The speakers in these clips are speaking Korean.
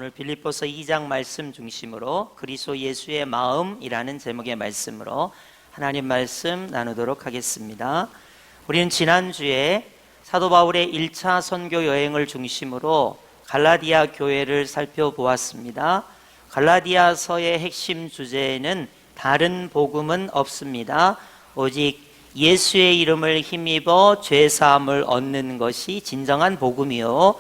오늘 빌립보서 2장 말씀 중심으로 그리스도 예수의 마음이라는 제목의 말씀으로 하나님 말씀 나누도록 하겠습니다. 우리는 지난주에 사도 바울의 1차 선교 여행을 중심으로 갈라디아 교회를 살펴보았습니다. 갈라디아서의 핵심 주제는 다른 복음은 없습니다. 오직 예수의 이름을 힘입어 죄사함을 얻는 것이 진정한 복음이요,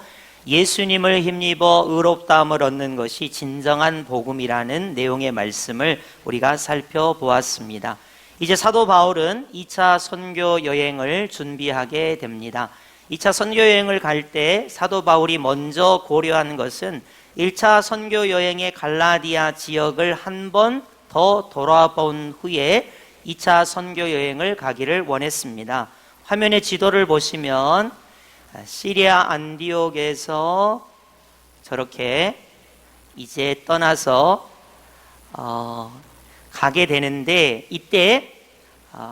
예수님을 힘입어 의롭다함을 얻는 것이 진정한 복음이라는 내용의 말씀을 우리가 살펴보았습니다. 이제 사도 바울은 2차 선교 여행을 준비하게 됩니다. 2차 선교 여행을 갈 때 사도 바울이 먼저 고려한 것은 1차 선교 여행의 갈라디아 지역을 한 번 더 돌아본 후에 2차 선교 여행을 가기를 원했습니다. 화면에 지도를 보시면 시리아 안디옥에서 저렇게 이제 떠나서 가게 되는데, 이때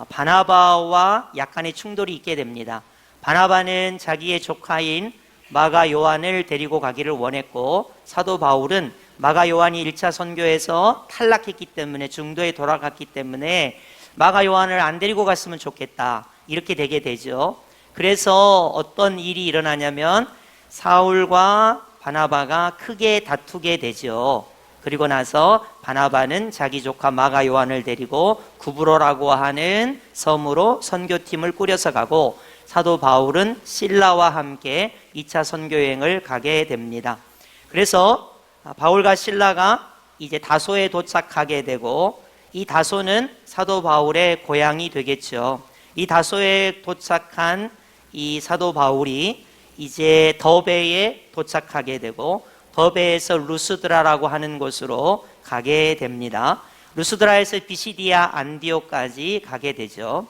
바나바와 약간의 충돌이 있게 됩니다. 바나바는 자기의 조카인 마가 요한을 데리고 가기를 원했고, 사도 바울은 마가 요한이 1차 선교에서 탈락했기 때문에, 중도에 돌아갔기 때문에 마가 요한을 안 데리고 갔으면 좋겠다, 이렇게 되게 되죠. 그래서 어떤 일이 일어나냐면 사울과 바나바가 크게 다투게 되죠. 그리고 나서 바나바는 자기 조카 마가 요한을 데리고 구브로라고 하는 섬으로 선교팀을 꾸려서 가고, 사도 바울은 실라와 함께 2차 선교여행을 가게 됩니다. 그래서 바울과 실라가 이제 다소에 도착하게 되고, 이 다소는 사도 바울의 고향이 되겠죠. 이 다소에 도착한 이 사도 바울이 이제 더베에 도착하게 되고, 더베에서 루스드라라고 하는 곳으로 가게 됩니다. 루스드라에서 비시디아 안디옥까지 가게 되죠.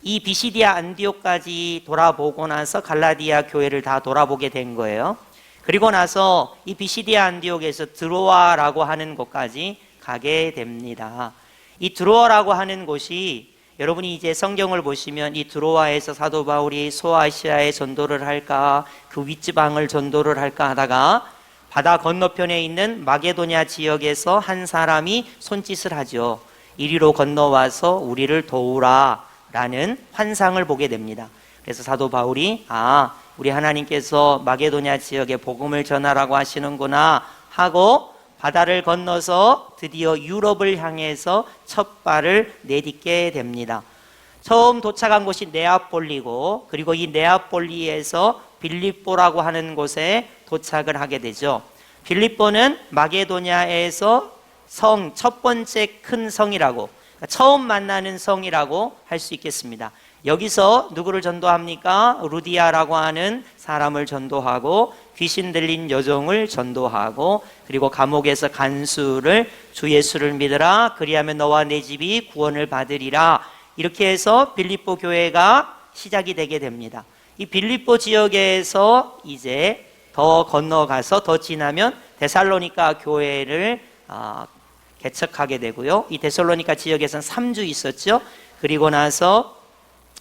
이 비시디아 안디옥까지 돌아보고 나서 갈라디아 교회를 다 돌아보게 된 거예요. 그리고 나서 이 비시디아 안디옥에서 드로아라고 하는 곳까지 가게 됩니다. 이 드로아라고 하는 곳이, 여러분이 이제 성경을 보시면 이 드로아에서 사도 바울이 소아시아에 전도를 할까, 그 윗지방을 전도를 할까 하다가 바다 건너편에 있는 마게도냐 지역에서 한 사람이 손짓을 하죠. 이리로 건너와서 우리를 도우라 라는 환상을 보게 됩니다. 그래서 사도 바울이 우리 하나님께서 마게도냐 지역에 복음을 전하라고 하시는구나 하고 바다를 건너서 드디어 유럽을 향해서 첫 발을 내딛게 됩니다. 처음 도착한 곳이 네아폴리고, 그리고 이 네아폴리에서 빌립보라고 하는 곳에 도착을 하게 되죠. 빌립보는 마게도냐에서 첫 번째 큰 성이라고, 처음 만나는 성이라고 할 수 있겠습니다. 여기서 누구를 전도합니까? 루디아라고 하는 사람을 전도하고, 귀신 들린 여종을 전도하고, 그리고 감옥에서 간수를 주 예수를 믿으라, 그리하면 너와 내 집이 구원을 받으리라, 이렇게 해서 빌립보 교회가 시작이 되게 됩니다. 이 빌립보 지역에서 이제 더 건너가서 더 지나면 데살로니가 교회를 개척하게 되고요. 이 데살로니가 지역에서는 3주 있었죠. 그리고 나서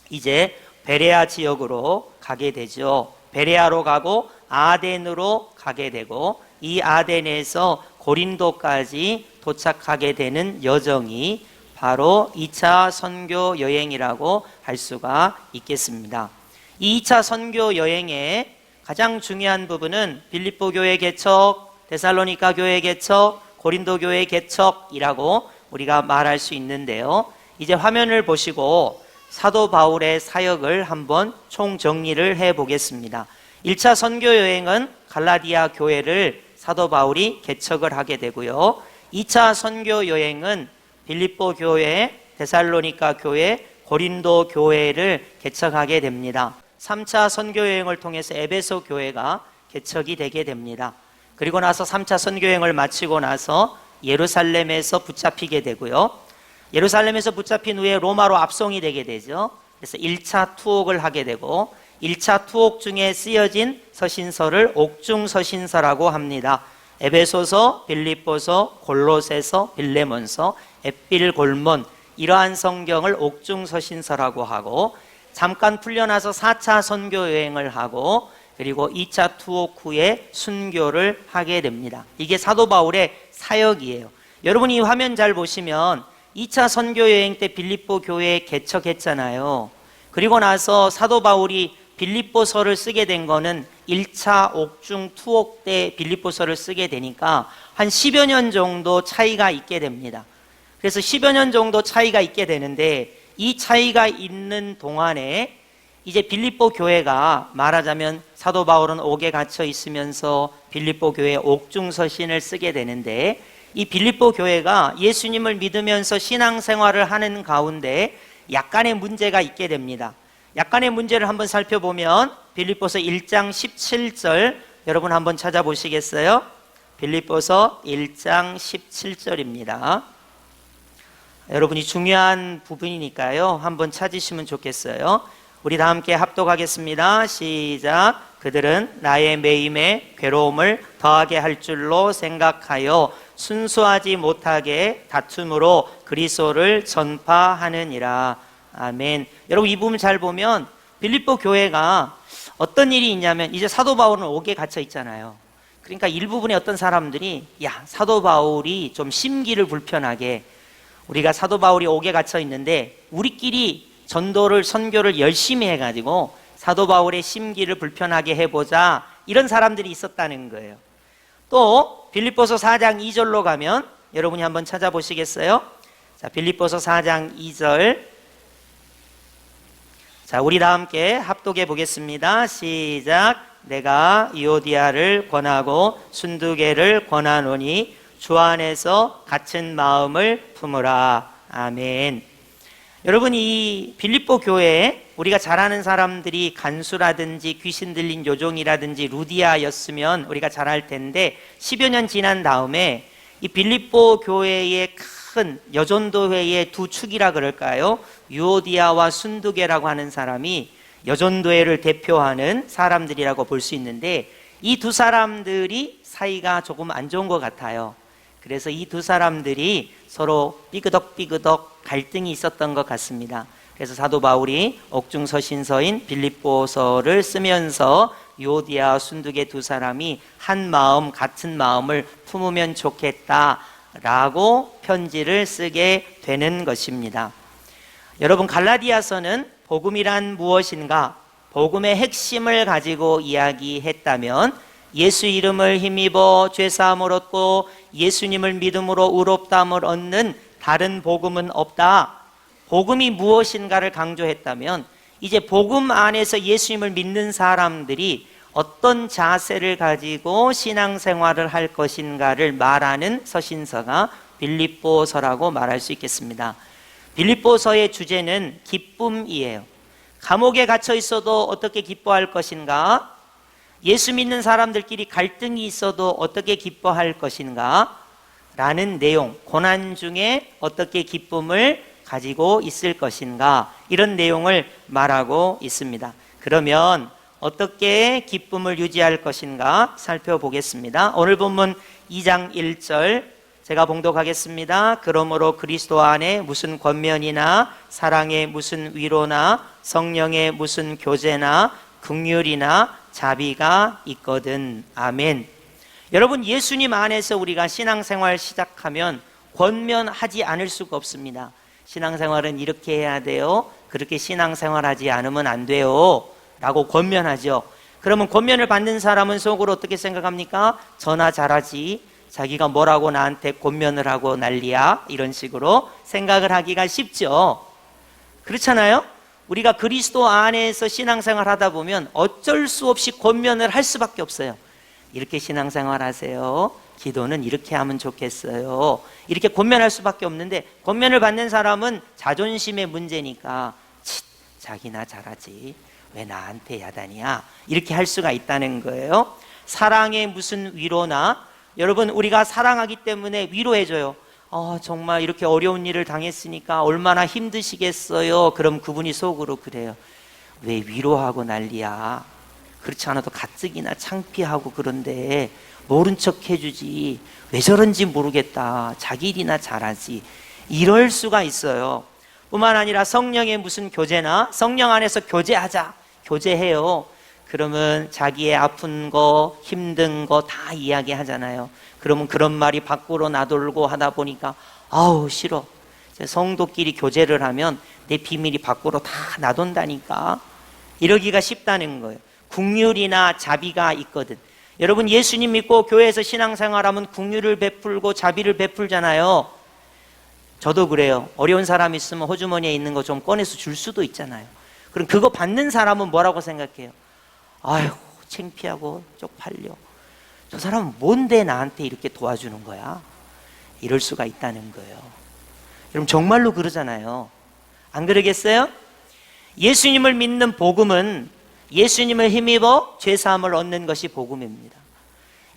이제 베레아 지역으로 가게 되죠. 베레아로 가고 아덴으로 가게 되고, 이 아덴에서 고린도까지 도착하게 되는 여정이 바로 2차 선교 여행이라고 할 수가 있겠습니다. 이 2차 선교 여행의 가장 중요한 부분은 빌립보 교회 개척, 데살로니가 교회 개척, 고린도 교회 개척이라고 우리가 말할 수 있는데요. 이제 화면을 보시고 사도 바울의 사역을 한번 총정리를 해보겠습니다. 1차 선교 여행은 갈라디아 교회를 사도 바울이 개척을 하게 되고요. 2차 선교 여행은 빌립보 교회, 데살로니가 교회, 고린도 교회를 개척하게 됩니다. 3차 선교 여행을 통해서 에베소 교회가 개척이 되게 됩니다. 그리고 나서 3차 선교 여행을 마치고 나서 예루살렘에서 붙잡히게 되고요. 예루살렘에서 붙잡힌 후에 로마로 압송이 되게 되죠. 그래서 1차 투옥을 하게 되고, 1차 투옥 중에 쓰여진 서신서를 옥중 서신서라고 합니다. 에베소서, 빌립보서, 골로새서, 빌레몬서, 에필골몬, 이러한 성경을 옥중 서신서라고 하고, 잠깐 풀려나서 4차 선교 여행을 하고, 그리고 2차 투옥 후에 순교를 하게 됩니다. 이게 사도 바울의 사역이에요. 여러분 이 화면 잘 보시면 2차 선교 여행 때 빌립보 교회에 개척했잖아요. 그리고 나서 사도 바울이 빌립보서를 쓰게 된 거는 1차 옥중 투옥 때 빌립보서를 쓰게 되니까 한 10여 년 정도 차이가 있게 됩니다. 그래서 10여 년 정도 차이가 있게 되는데 이 차이가 있는 동안에 이제 빌립보 교회가 말하자면 사도 바울은 옥에 갇혀 있으면서 빌립보 교회 옥중 서신을 쓰게 되는데 이 빌립보 교회가 예수님을 믿으면서 신앙생활을 하는 가운데 약간의 문제가 있게 됩니다. 약간의 문제를 한번 살펴보면 빌립보서 1장 17절 여러분 한번 찾아보시겠어요? 빌립보서 1장 17절입니다. 여러분이 중요한 부분이니까요. 한번 찾으시면 좋겠어요. 우리 다 함께 합독하겠습니다. 시작. 그들은 나의 매임에 괴로움을 더하게 할 줄로 생각하여 순수하지 못하게 다툼으로 그리스도를 전파하느니라. 아멘. 여러분 이 부분 잘 보면 빌립보 교회가 어떤 일이 있냐면 이제 사도 바울은 옥에 갇혀 있잖아요. 그러니까 일부분의 어떤 사람들이 야 사도 바울이 좀 심기를 불편하게 우리가 사도 바울이 옥에 갇혀 있는데 우리끼리 전도를 선교를 열심히 해가지고 사도 바울의 심기를 불편하게 해보자 이런 사람들이 있었다는 거예요. 또 빌립보서 4장 2절로 가면 여러분이 한번 찾아보시겠어요? 자, 빌립보서 4장 2절 자, 우리 다 함께 합독해 보겠습니다. 시작. 내가 이오디아를 권하고 순두개를 권하노니 주 안에서 같은 마음을 품으라. 아멘. 여러분 이 빌립보 교회에 우리가 잘 아는 사람들이 간수라든지 귀신 들린 요종이라든지 루디아였으면 우리가 잘 알 텐데 10여 년 지난 다음에 이 빌립보 교회의 큰 여전도회의 두 축이라 그럴까요? 유오디아와 순두개라고 하는 사람이 여전도회를 대표하는 사람들이라고 볼 수 있는데 이 두 사람들이 사이가 조금 안 좋은 것 같아요. 그래서 이 두 사람들이 서로 삐그덕삐그덕 갈등이 있었던 것 같습니다. 그래서 사도 바울이 옥중서신서인 빌립보서를 쓰면서 유오디아와 순두개 두 사람이 한 마음 같은 마음을 품으면 좋겠다라고 편지를 쓰게 되는 것입니다. 여러분 갈라디아서는 복음이란 무엇인가? 복음의 핵심을 가지고 이야기했다면 예수 이름을 힘입어 죄사함을 얻고 예수님을 믿음으로 의롭다함을 얻는 다른 복음은 없다. 복음이 무엇인가를 강조했다면 이제 복음 안에서 예수님을 믿는 사람들이 어떤 자세를 가지고 신앙생활을 할 것인가를 말하는 서신서가 빌립보서라고 말할 수 있겠습니다. 빌립보서의 주제는 기쁨이에요. 감옥에 갇혀 있어도 어떻게 기뻐할 것인가? 예수 믿는 사람들끼리 갈등이 있어도 어떻게 기뻐할 것인가? 라는 내용, 고난 중에 어떻게 기쁨을 가지고 있을 것인가? 이런 내용을 말하고 있습니다. 그러면 어떻게 기쁨을 유지할 것인가 살펴보겠습니다. 오늘 본문 2장 1절 제가 봉독하겠습니다. 그러므로 그리스도 안에 무슨 권면이나 사랑의 무슨 위로나 성령의 무슨 교제나 긍휼이나 자비가 있거든. 아멘. 여러분 예수님 안에서 우리가 신앙생활 시작하면 권면하지 않을 수가 없습니다. 신앙생활은 이렇게 해야 돼요. 그렇게 신앙생활하지 않으면 안 돼요. 라고 권면하죠. 그러면 권면을 받는 사람은 속으로 어떻게 생각합니까? 저나 잘하지. 자기가 뭐라고 나한테 권면을 하고 난리야. 이런 식으로 생각을 하기가 쉽죠. 그렇잖아요? 우리가 그리스도 안에서 신앙생활 하다 보면 어쩔 수 없이 권면을 할 수밖에 없어요. 이렇게 신앙생활 하세요. 기도는 이렇게 하면 좋겠어요. 이렇게 권면할 수밖에 없는데 권면을 받는 사람은 자존심의 문제니까 자기나 잘하지 왜 나한테 야단이야 이렇게 할 수가 있다는 거예요. 사랑의 무슨 위로나 여러분 우리가 사랑하기 때문에 위로해줘요. 정말 이렇게 어려운 일을 당했으니까 얼마나 힘드시겠어요. 그럼 그분이 속으로 그래요. 왜 위로하고 난리야. 그렇지 않아도 가뜩이나 창피하고 그런데 모른 척 해주지 왜 저런지 모르겠다. 자기 일이나 잘하지. 이럴 수가 있어요. 뿐만 아니라 성령의 무슨 교제나 성령 안에서 교제하자. 교제해요. 그러면 자기의 아픈 거, 힘든 거 다 이야기하잖아요. 그러면 그런 말이 밖으로 나돌고 하다 보니까 아우 싫어. 성도끼리 교제를 하면 내 비밀이 밖으로 다 나돈다니까. 이러기가 쉽다는 거예요. 국률이나 자비가 있거든. 여러분 예수님 믿고 교회에서 신앙생활하면 국률을 베풀고 자비를 베풀잖아요. 저도 그래요. 어려운 사람 있으면 호주머니에 있는 거 좀 꺼내서 줄 수도 있잖아요. 그럼 그거 받는 사람은 뭐라고 생각해요? 아이고 창피하고 쪽팔려. 저 사람은 뭔데 나한테 이렇게 도와주는 거야? 이럴 수가 있다는 거예요. 여러분 정말로 그러잖아요. 안 그러겠어요? 예수님을 믿는 복음은 예수님을 힘입어 죄사함을 얻는 것이 복음입니다.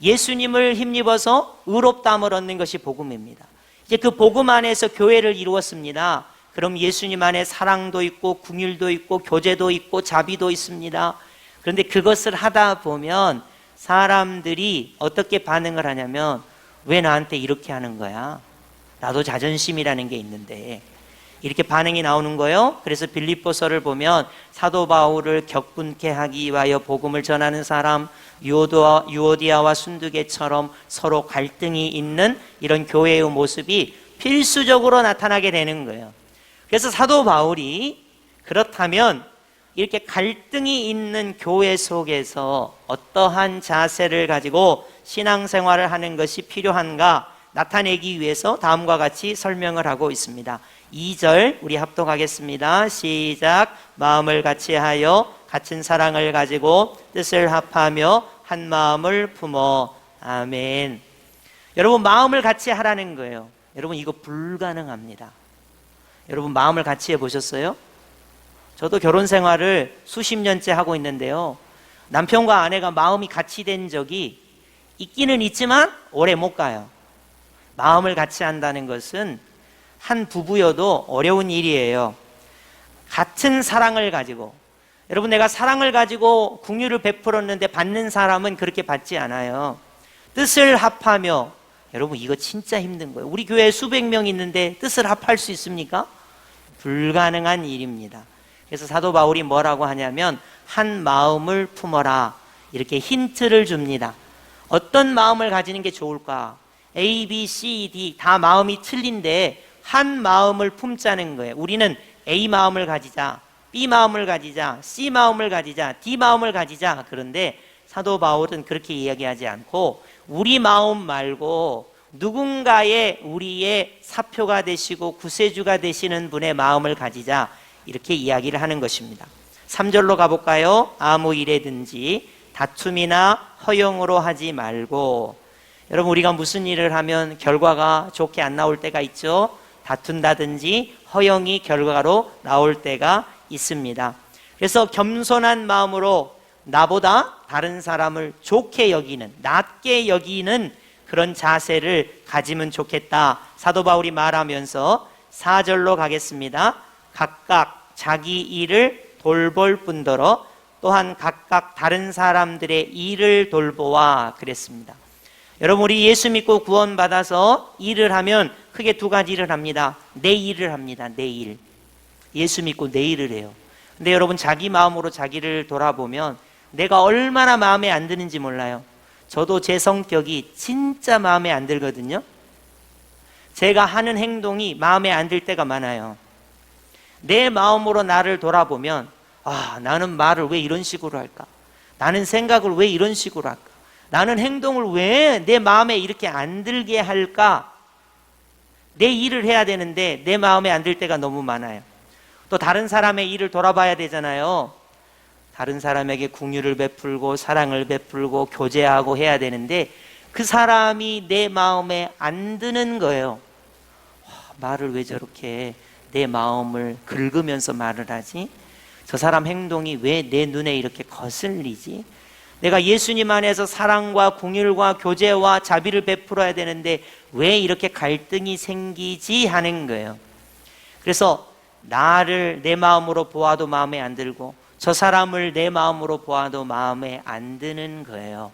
예수님을 힘입어서 의롭다함을 얻는 것이 복음입니다. 이제 그 복음 안에서 교회를 이루었습니다. 그럼 예수님 안에 사랑도 있고 긍휼도 있고 교제도 있고 자비도 있습니다. 그런데 그것을 하다 보면 사람들이 어떻게 반응을 하냐면 왜 나한테 이렇게 하는 거야? 나도 자존심이라는 게 있는데 이렇게 반응이 나오는 거예요. 그래서 빌립보서를 보면 사도 바울을 격분케 하기 위하여 복음을 전하는 사람, 유오디아와 순두개처럼 서로 갈등이 있는 이런 교회의 모습이 필수적으로 나타나게 되는 거예요. 그래서 사도 바울이 그렇다면 이렇게 갈등이 있는 교회 속에서 어떠한 자세를 가지고 신앙생활을 하는 것이 필요한가 나타내기 위해서 다음과 같이 설명을 하고 있습니다. 2절 우리 합독하겠습니다. 시작. 마음을 같이하여 같은 사랑을 가지고 뜻을 합하며 한 마음을 품어. 아멘. 여러분 마음을 같이 하라는 거예요. 여러분 이거 불가능합니다. 여러분 마음을 같이 해보셨어요? 저도 결혼 생활을 수십 년째 하고 있는데요. 남편과 아내가 마음이 같이 된 적이 있기는 있지만 오래 못 가요. 마음을 같이 한다는 것은 한 부부여도 어려운 일이에요. 같은 사랑을 가지고, 여러분 내가 사랑을 가지고 긍휼을 베풀었는데 받는 사람은 그렇게 받지 않아요. 뜻을 합하며, 여러분 이거 진짜 힘든 거예요. 우리 교회에 수백 명 있는데 뜻을 합할 수 있습니까? 불가능한 일입니다. 그래서 사도 바울이 뭐라고 하냐면 한 마음을 품어라 이렇게 힌트를 줍니다. 어떤 마음을 가지는 게 좋을까? A, B, C, D 다 마음이 틀린데 한 마음을 품자는 거예요. 우리는 A 마음을 가지자, B 마음을 가지자, C 마음을 가지자, D 마음을 가지자. 그런데 사도 바울은 그렇게 이야기하지 않고 우리 마음 말고 누군가의 우리의 사표가 되시고 구세주가 되시는 분의 마음을 가지자 이렇게 이야기를 하는 것입니다. 3절로 가볼까요? 아무 일에든지 다툼이나 허용으로 하지 말고. 여러분 우리가 무슨 일을 하면 결과가 좋게 안 나올 때가 있죠. 다툰다든지 허용이 결과로 나올 때가 있습니다. 그래서 겸손한 마음으로 나보다 다른 사람을 좋게 여기는, 낮게 여기는 그런 자세를 가지면 좋겠다. 사도 바울이 말하면서 4절로 가겠습니다. 각각 자기 일을 돌볼 뿐더러 또한 각각 다른 사람들의 일을 돌보아 그랬습니다. 여러분 우리 예수 믿고 구원받아서 일을 하면 크게 두 가지 일을 합니다. 내 일을 합니다. 내 일. 예수 믿고 내 일을 해요. 근데 여러분 자기 마음으로 자기를 돌아보면 내가 얼마나 마음에 안 드는지 몰라요. 저도 제 성격이 진짜 마음에 안 들거든요. 제가 하는 행동이 마음에 안 들 때가 많아요. 내 마음으로 나를 돌아보면 나는 말을 왜 이런 식으로 할까? 나는 생각을 왜 이런 식으로 할까? 나는 행동을 왜 내 마음에 이렇게 안 들게 할까? 내 일을 해야 되는데 내 마음에 안 들 때가 너무 많아요. 또 다른 사람의 일을 돌아봐야 되잖아요. 다른 사람에게 긍휼을 베풀고 사랑을 베풀고 교제하고 해야 되는데 그 사람이 내 마음에 안 드는 거예요. 말을 왜 저렇게 내 마음을 긁으면서 말을 하지? 저 사람 행동이 왜 내 눈에 이렇게 거슬리지? 내가 예수님 안에서 사랑과 긍휼과 교제와 자비를 베풀어야 되는데 왜 이렇게 갈등이 생기지 하는 거예요. 그래서 나를 내 마음으로 보아도 마음에 안 들고 저 사람을 내 마음으로 보아도 마음에 안 드는 거예요.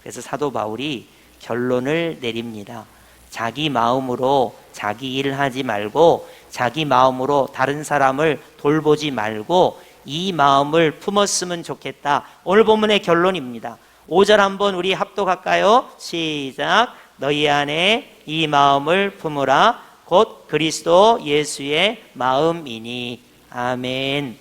그래서 사도 바울이 결론을 내립니다. 자기 마음으로 자기 일을 하지 말고 자기 마음으로 다른 사람을 돌보지 말고 이 마음을 품었으면 좋겠다. 오늘 본문의 결론입니다. 5절 한번 우리 합독할까요? 시작. 너희 안에 이 마음을 품으라. 곧 그리스도 예수의 마음이니. 아멘.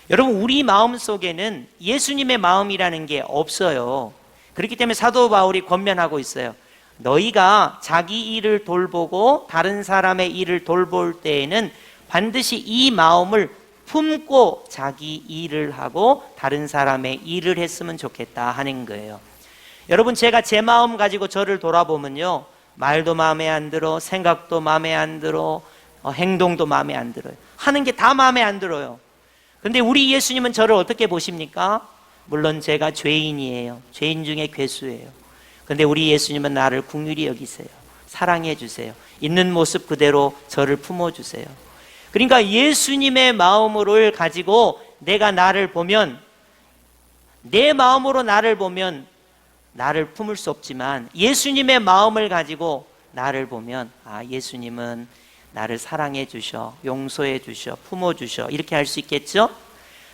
여러분, 우리 마음 속에는 예수님의 마음이라는 게 없어요. 그렇기 때문에 사도 바울이 권면하고 있어요. 너희가 자기 일을 돌보고 다른 사람의 일을 돌볼 때에는 반드시 이 마음을 품고 자기 일을 하고 다른 사람의 일을 했으면 좋겠다 하는 거예요. 여러분, 제가 제 마음 가지고 저를 돌아보면요, 말도 마음에 안 들어, 생각도 마음에 안 들어, 행동도 마음에 안 들어요. 하는 게 다 마음에 안 들어요. 근데 우리 예수님은 저를 어떻게 보십니까? 물론 제가 죄인이에요. 죄인 중에 괴수예요. 근데 우리 예수님은 나를 긍휼히 여기세요. 사랑해 주세요. 있는 모습 그대로 저를 품어주세요. 그러니까 예수님의 마음을 가지고 내가 나를 보면, 내 마음으로 나를 보면 나를 품을 수 없지만 예수님의 마음을 가지고 나를 보면, 아, 예수님은 나를 사랑해 주셔, 용서해 주셔, 품어 주셔, 이렇게 할 수 있겠죠?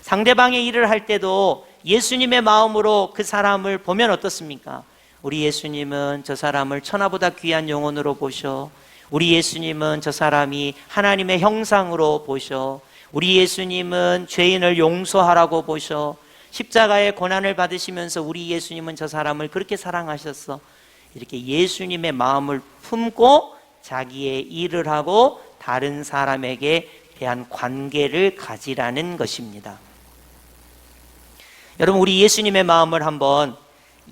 상대방의 일을 할 때도 예수님의 마음으로 그 사람을 보면 어떻습니까? 우리 예수님은 저 사람을 천하보다 귀한 영혼으로 보셔. 우리 예수님은 저 사람이 하나님의 형상으로 보셔. 우리 예수님은 죄인을 용서하라고 보셔. 십자가의 고난을 받으시면서 우리 예수님은 저 사람을 그렇게 사랑하셨어. 이렇게 예수님의 마음을 품고 자기의 일을 하고 다른 사람에게 대한 관계를 가지라는 것입니다. 여러분, 우리 예수님의 마음을 한번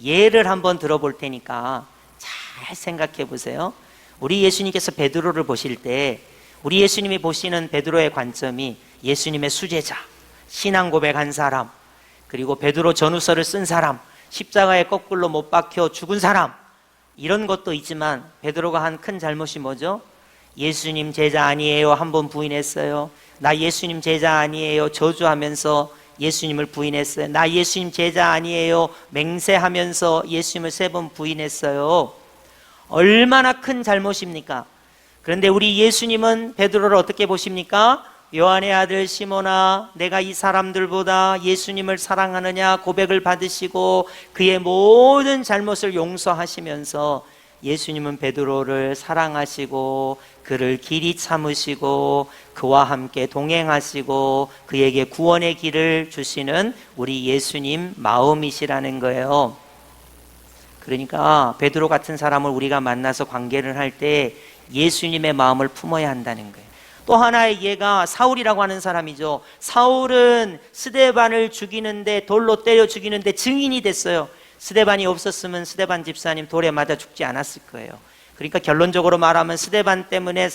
예를 한번 들어볼 테니까 잘 생각해 보세요. 우리 예수님께서 베드로를 보실 때 우리 예수님이 보시는 베드로의 관점이 예수님의 수제자, 신앙 고백한 사람, 그리고 베드로 전후서를 쓴 사람, 십자가에 거꾸로 못 박혀 죽은 사람, 이런 것도 있지만 베드로가 한 큰 잘못이 뭐죠? 예수님 제자 아니에요 한번 부인했어요. 나 예수님 제자 아니에요 저주하면서 예수님을 부인했어요. 나 예수님 제자 아니에요 맹세하면서 예수님을 3번 부인했어요. 얼마나 큰 잘못입니까? 그런데 우리 예수님은 베드로를 어떻게 보십니까? 요한의 아들 시몬아, 내가 이 사람들보다 예수님을 사랑하느냐 고백을 받으시고 그의 모든 잘못을 용서하시면서 예수님은 베드로를 사랑하시고 그를 길이 참으시고 그와 함께 동행하시고 그에게 구원의 길을 주시는 우리 예수님 마음이시라는 거예요. 그러니까 베드로 같은 사람을 우리가 만나서 관계를 할 때 예수님의 마음을 품어야 한다는 거예요. 또 하나의 예가 사울이라고 하는 사람이죠. 사울은 스데반을 죽이는데, 돌로 때려 죽이는데 증인이 됐어요. 스데반이 없었으면 스데반 집사님 돌에 맞아 죽지 않았을 거예요. 그러니까 결론적으로 말하면 스데반 때문에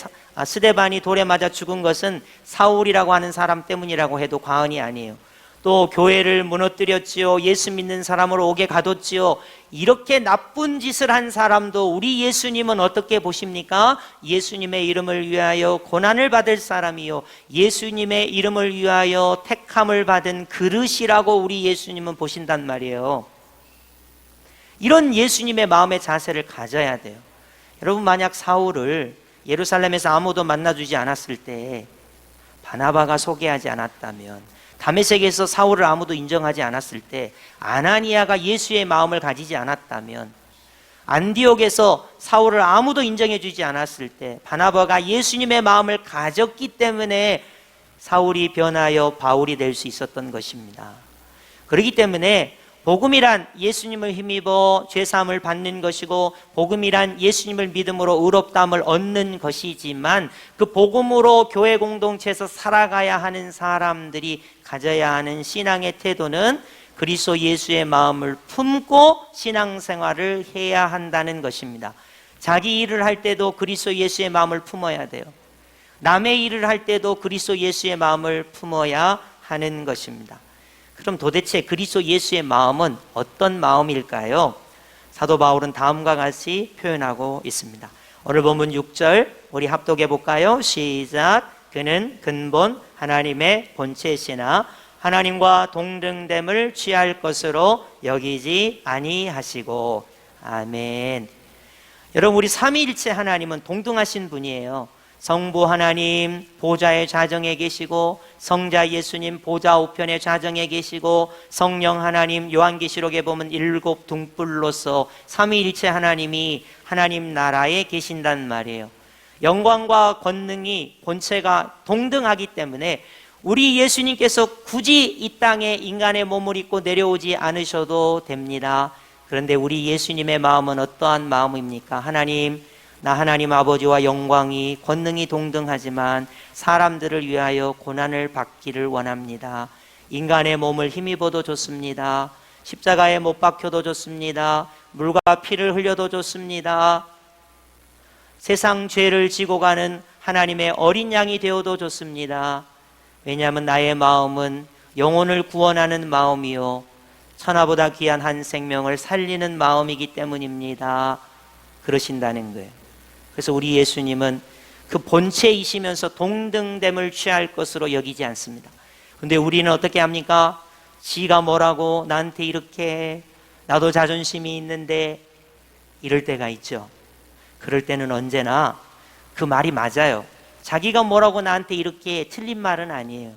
스데반이 돌에 맞아 죽은 것은 사울이라고 하는 사람 때문이라고 해도 과언이 아니에요. 또 교회를 무너뜨렸지요. 예수 믿는 사람을 옥에 가뒀지요. 이렇게 나쁜 짓을 한 사람도 우리 예수님은 어떻게 보십니까? 예수님의 이름을 위하여 고난을 받을 사람이요, 예수님의 이름을 위하여 택함을 받은 그릇이라고 우리 예수님은 보신단 말이에요. 이런 예수님의 마음의 자세를 가져야 돼요. 여러분, 만약 사울을 예루살렘에서 아무도 만나주지 않았을 때 바나바가 소개하지 않았다면, 다메섹에서 사울을 아무도 인정하지 않았을 때 아나니아가 예수의 마음을 가지지 않았다면, 안디옥에서 사울을 아무도 인정해 주지 않았을 때 바나바가 예수님의 마음을 가졌기 때문에 사울이 변하여 바울이 될 수 있었던 것입니다. 그렇기 때문에 복음이란 예수님을 힘입어 죄사함을 받는 것이고, 복음이란 예수님을 믿음으로 의롭다함을 얻는 것이지만, 그 복음으로 교회 공동체에서 살아가야 하는 사람들이 가져야 하는 신앙의 태도는 그리스도 예수의 마음을 품고 신앙생활을 해야 한다는 것입니다. 자기 일을 할 때도 그리스도 예수의 마음을 품어야 돼요. 남의 일을 할 때도 그리스도 예수의 마음을 품어야 하는 것입니다. 그럼 도대체 그리스도 예수의 마음은 어떤 마음일까요? 사도 바울은 다음과 같이 표현하고 있습니다. 오늘 본문 6절 우리 합독해 볼까요? 시작. 그는 근본 하나님의 본체시나 하나님과 동등됨을 취할 것으로 여기지 아니하시고. 아멘. 여러분, 우리 삼위일체 하나님은 동등하신 분이에요. 성부 하나님 보좌의 좌정에 계시고, 성자 예수님 보좌 우편의 좌정에 계시고, 성령 하나님 요한계시록에 보면 일곱 등불로서 삼위일체 하나님이 하나님 나라에 계신단 말이에요. 영광과 권능이 본체가 동등하기 때문에 우리 예수님께서 굳이 이 땅에 인간의 몸을 입고 내려오지 않으셔도 됩니다. 그런데 우리 예수님의 마음은 어떠한 마음입니까? 하나님, 나 하나님 아버지와 영광이 권능이 동등하지만 사람들을 위하여 고난을 받기를 원합니다. 인간의 몸을 힘입어도 좋습니다. 십자가에 못 박혀도 좋습니다. 물과 피를 흘려도 좋습니다. 세상 죄를 지고 가는 하나님의 어린 양이 되어도 좋습니다. 왜냐하면 나의 마음은 영혼을 구원하는 마음이요 천하보다 귀한 한 생명을 살리는 마음이기 때문입니다. 그러신다는 거예요. 그래서 우리 예수님은 그 본체이시면서 동등됨을 취할 것으로 여기지 않습니다. 근데 우리는 어떻게 합니까? 지가 뭐라고 나한테 이렇게 해. 나도 자존심이 있는데, 이럴 때가 있죠. 그럴 때는 언제나 그 말이 맞아요. 자기가 뭐라고 나한테 이렇게 틀린 말은 아니에요.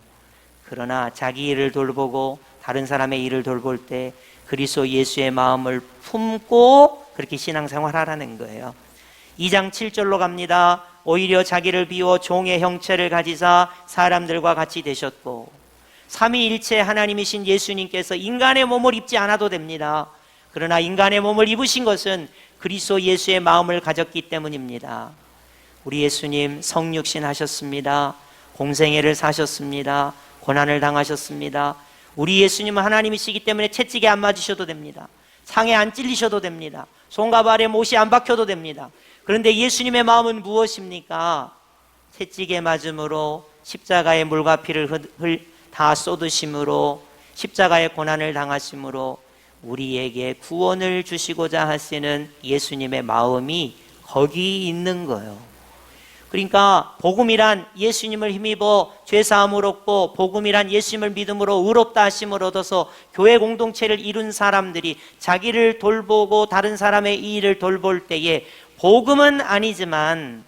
그러나 자기 일을 돌보고 다른 사람의 일을 돌볼 때 그리스도 예수의 마음을 품고 그렇게 신앙생활하라는 거예요. 2장 7절로 갑니다. 오히려 자기를 비워 종의 형체를 가지사 사람들과 같이 되셨고, 삼위일체 하나님이신 예수님께서 인간의 몸을 입지 않아도 됩니다. 그러나 인간의 몸을 입으신 것은 그리스도 예수의 마음을 가졌기 때문입니다. 우리 예수님 성육신 하셨습니다. 공생애를 사셨습니다. 고난을 당하셨습니다. 우리 예수님은 하나님이시기 때문에 채찍에 안 맞으셔도 됩니다. 상에 안 찔리셔도 됩니다. 손과 발에 못이 안 박혀도 됩니다. 그런데 예수님의 마음은 무엇입니까? 채찍에 맞음으로, 십자가의 물과 피를 다 쏟으심으로, 십자가의 고난을 당하심으로 우리에게 구원을 주시고자 하시는 예수님의 마음이 거기 있는 거예요. 그러니까 복음이란 예수님을 힘입어 죄사함을 얻고, 복음이란 예수님을 믿음으로 의롭다 하심을 얻어서 교회 공동체를 이룬 사람들이 자기를 돌보고 다른 사람의 이 일을 돌볼 때에 복음은 아니지만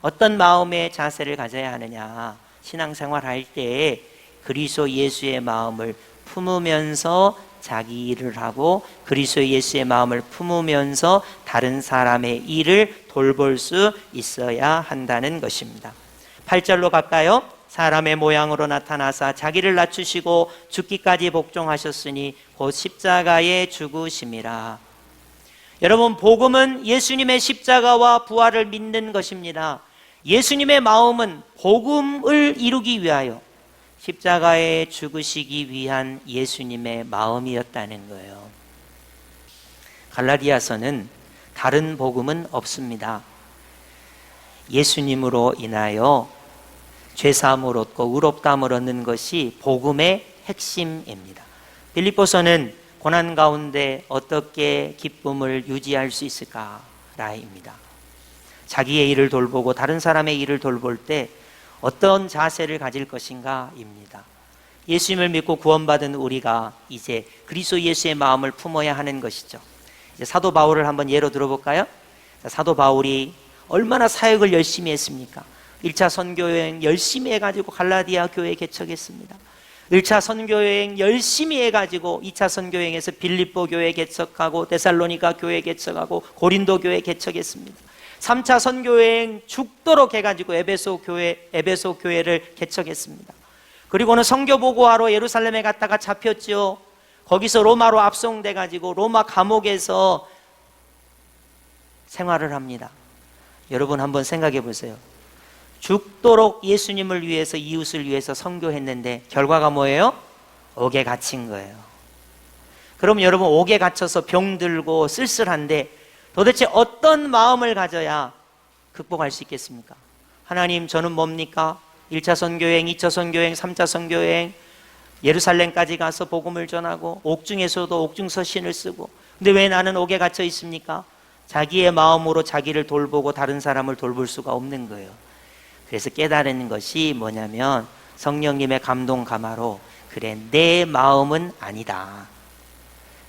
어떤 마음의 자세를 가져야 하느냐, 신앙생활 할 때 그리스도 예수의 마음을 품으면서 자기 일을 하고 그리스도 예수의 마음을 품으면서 다른 사람의 일을 돌볼 수 있어야 한다는 것입니다. 8절로 갈까요? 사람의 모양으로 나타나사 자기를 낮추시고 죽기까지 복종하셨으니 곧 십자가에 죽으심이라. 여러분, 복음은 예수님의 십자가와 부활을 믿는 것입니다. 예수님의 마음은 복음을 이루기 위하여 십자가에 죽으시기 위한 예수님의 마음이었다는 거예요. 갈라디아서는 다른 복음은 없습니다. 예수님으로 인하여 죄사함을 얻고 의롭다함을 얻는 것이 복음의 핵심입니다. 빌립보서는 고난 가운데 어떻게 기쁨을 유지할 수 있을까라입니다. 자기의 일을 돌보고 다른 사람의 일을 돌볼 때 어떤 자세를 가질 것인가입니다. 예수님을 믿고 구원받은 우리가 이제 그리스도 예수의 마음을 품어야 하는 것이죠. 이제 사도 바울을 한번 예로 들어볼까요? 사도 바울이 얼마나 사역을 열심히 했습니까? 1차 선교여행 열심히 해가지고 갈라디아 교회에 개척했습니다. 1차 선교여행 열심히 해가지고 2차 선교여행에서 빌립보 교회 개척하고 데살로니가 교회 개척하고 고린도 교회 개척했습니다. 3차 선교여행 죽도록 해가지고 에베소 교회를 개척했습니다. 그리고는 선교 보고하러 예루살렘에 갔다가 잡혔죠. 거기서 로마로 압송돼가지고 로마 감옥에서 생활을 합니다. 여러분 한번 생각해 보세요. 죽도록 예수님을 위해서, 이웃을 위해서 선교했는데 결과가 뭐예요? 옥에 갇힌 거예요. 그럼 여러분, 옥에 갇혀서 병들고 쓸쓸한데 도대체 어떤 마음을 가져야 극복할 수 있겠습니까? 하나님, 저는 뭡니까? 1차 선교여행, 2차 선교여행, 3차 선교여행, 예루살렘까지 가서 복음을 전하고 옥중에서도 옥중서신을 쓰고, 근데 왜 나는 옥에 갇혀 있습니까? 자기의 마음으로 자기를 돌보고 다른 사람을 돌볼 수가 없는 거예요. 그래서 깨달은 것이 뭐냐면 성령님의 감동 감화로, 그래, 내 마음은 아니다.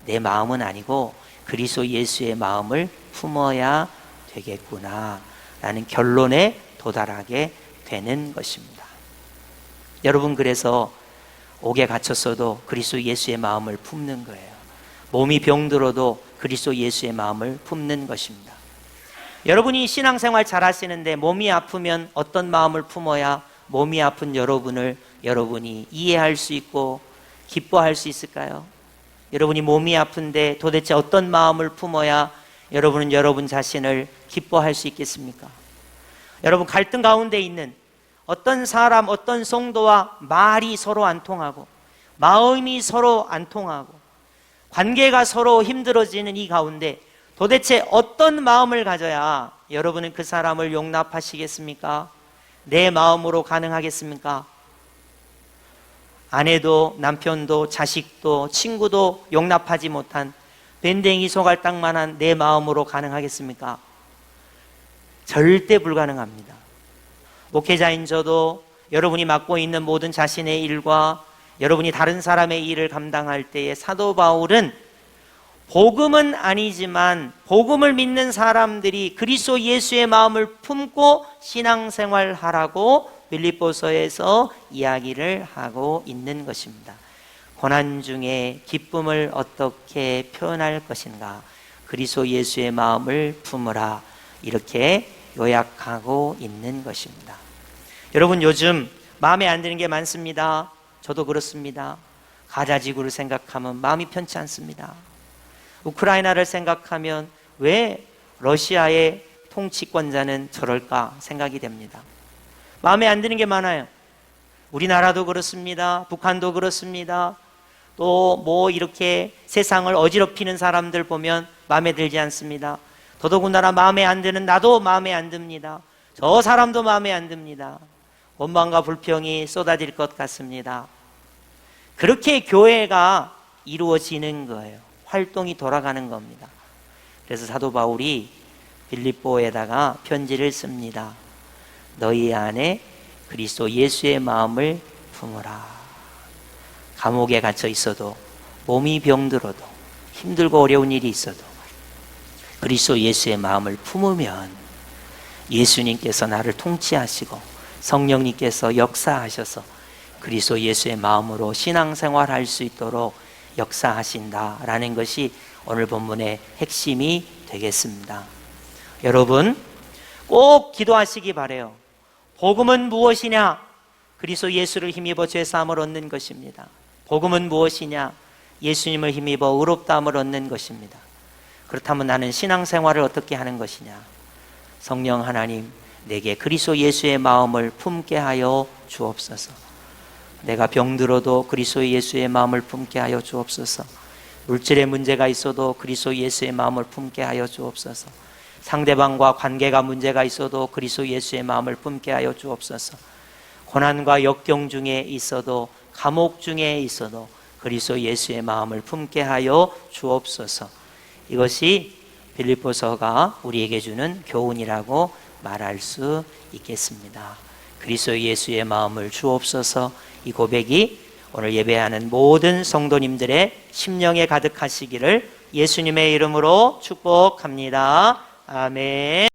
내 마음은 아니고 그리스도 예수의 마음을 품어야 되겠구나 라는 결론에 도달하게 되는 것입니다. 여러분, 그래서 옥에 갇혔어도 그리스도 예수의 마음을 품는 거예요. 몸이 병들어도 그리스도 예수의 마음을 품는 것입니다. 여러분이 신앙생활 잘 하시는데 몸이 아프면 어떤 마음을 품어야 몸이 아픈 여러분이 이해할 수 있고 기뻐할 수 있을까요? 여러분이 몸이 아픈데 도대체 어떤 마음을 품어야 여러분은 여러분 자신을 기뻐할 수 있겠습니까? 여러분, 갈등 가운데 있는 어떤 사람, 어떤 성도와 말이 서로 안 통하고 마음이 서로 안 통하고 관계가 서로 힘들어지는 이 가운데 도대체 어떤 마음을 가져야 여러분은 그 사람을 용납하시겠습니까? 내 마음으로 가능하겠습니까? 아내도 남편도 자식도 친구도 용납하지 못한 밴댕이 소갈딱만한 내 마음으로 가능하겠습니까? 절대 불가능합니다. 목회자인 저도 여러분이 맡고 있는 모든 자신의 일과 여러분이 다른 사람의 일을 감당할 때에 사도 바울은 복음은 아니지만 복음을 믿는 사람들이 그리스도 예수의 마음을 품고 신앙생활하라고 빌립보서에서 이야기를 하고 있는 것입니다. 고난 중에 기쁨을 어떻게 표현할 것인가? 그리스도 예수의 마음을 품으라, 이렇게 요약하고 있는 것입니다. 여러분, 요즘 마음에 안 드는 게 많습니다. 저도 그렇습니다. 가자지구를 생각하면 마음이 편치 않습니다. 우크라이나를 생각하면 왜 러시아의 통치권자는 저럴까 생각이 됩니다. 마음에 안 드는 게 많아요. 우리나라도 그렇습니다. 북한도 그렇습니다. 또 뭐 이렇게 세상을 어지럽히는 사람들 보면 마음에 들지 않습니다. 더더군다나 마음에 안 드는 나도 마음에 안 듭니다. 저 사람도 마음에 안 듭니다. 원망과 불평이 쏟아질 것 같습니다. 그렇게 교회가 이루어지는 거예요. 활동이 돌아가는 겁니다. 그래서 사도 바울이 빌립보에다가 편지를 씁니다. 너희 안에 그리스도 예수의 마음을 품으라. 감옥에 갇혀 있어도, 몸이 병들어도, 힘들고 어려운 일이 있어도 그리스도 예수의 마음을 품으면 예수님께서 나를 통치하시고 성령님께서 역사하셔서 그리스도 예수의 마음으로 신앙생활할 수 있도록 역사하신다라는 것이 오늘 본문의 핵심이 되겠습니다. 여러분, 꼭 기도하시기 바라요. 복음은 무엇이냐? 그리스도 예수를 힘입어 죄사함을 얻는 것입니다. 복음은 무엇이냐? 예수님을 힘입어 의롭다함을 얻는 것입니다. 그렇다면 나는 신앙생활을 어떻게 하는 것이냐? 성령 하나님, 내게 그리스도 예수의 마음을 품게 하여 주옵소서. 내가 병들어도 그리스도 예수의 마음을 품게 하여 주옵소서. 물질의 문제가 있어도 그리스도 예수의 마음을 품게 하여 주옵소서. 상대방과 관계가 문제가 있어도 그리스도 예수의 마음을 품게 하여 주옵소서. 고난과 역경 중에 있어도, 감옥 중에 있어도 그리스도 예수의 마음을 품게 하여 주옵소서. 이것이 빌립보서가 우리에게 주는 교훈이라고 말할 수 있겠습니다. 그리스도 예수의 마음을 주옵소서. 이 고백이 오늘 예배하는 모든 성도님들의 심령에 가득하시기를 예수님의 이름으로 축복합니다. 아멘.